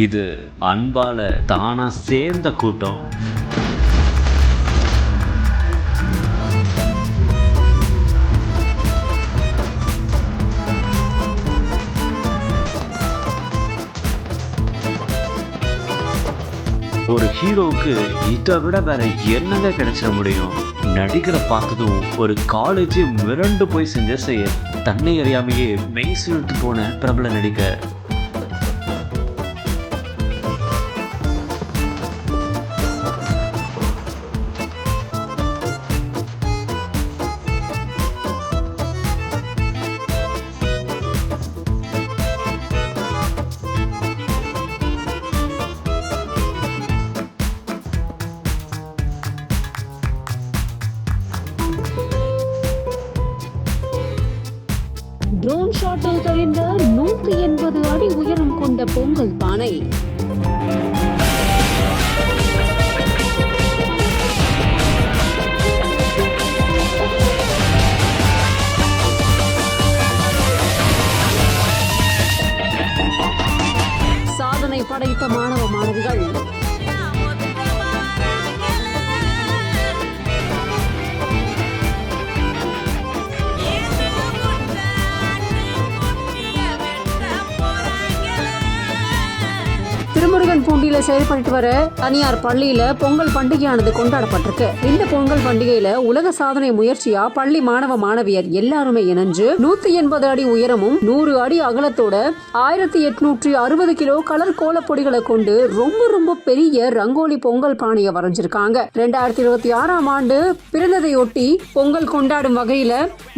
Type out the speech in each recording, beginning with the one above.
இது அன்பால தானா சேர்ந்த கூட்டம். ஒரு ஹீரோவுக்கு இதை விட வேற என்னங்க கிடைச்சிட முடியும்? நடிகரை பார்த்ததும் ஒரு காலேஜ் மிரண்டு போய் செஞ்ச செயல். தன்னை அறியாமையே மெய் சிலிர்த்து போன பிரபல நடிகர். ட்ரோன் ஷாட்டில் தெரிந்த 180 அடி உயரம் கொண்ட பொங்கல் பானை. சாதனை படைத்த மாணவ மாணவிகள். திருமுருகன் பூண்டியில செயல்பட்டு வர தனியார் பள்ளியில பொங்கல் பண்டிகையானது கொண்டாடப்பட்டிருக்கு. இந்த பொங்கல் பண்டிகையில உலக சாதனை முயற்சியா பள்ளி மாணவ மாணவியர் எல்லாருமே இணைஞ்சு 180 அடி உயரமும் 100 அடி அகலத்தோட 1860 கிலோ கலர் கோலப்பொடிகளை கொண்டு ரொம்ப பெரிய ரங்கோலி பொங்கல் பானையை வரைஞ்சிருக்காங்க. 2026ஆம் ஆண்டு பிறந்ததையொட்டி பொங்கல் கொண்டாடும் வகையில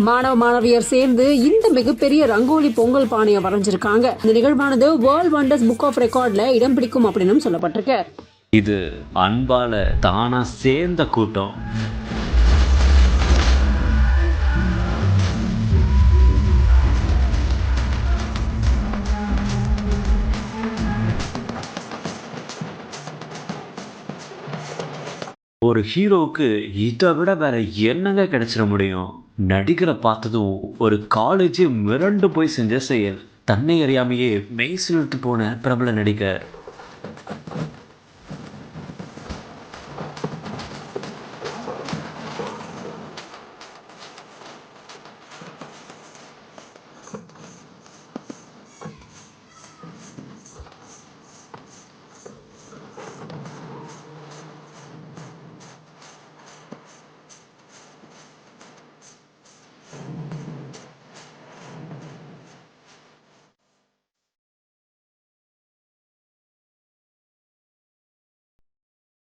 மாணவ மாணவியர் சேர்ந்து இந்த மிகப்பெரிய ரங்கோலி பொங்கல் பானையை வரைஞ்சிருக்காங்க. இந்த நிகழ்வானது வேர்ல்ட் வண்டர்ஸ் புக் ஆஃப் ரெக்கார்ட்ல இடம் பிடிக்கும் அப்படின்னு சொல்லப்பட்டிருக்கு. இது அன்பால தானா சேர்ந்த கூட்டம். ஒரு ஹீரோவுக்கு இதை விட வேற என்னங்க கிடைச்சிட முடியும்? நடிகரை பார்த்ததும் ஒரு காலேஜ் மிரண்டு போய் செஞ்ச செயல். தன்னை அறியாமையே மெய் சிலிர்த்து போன பிரபல நடிகர்.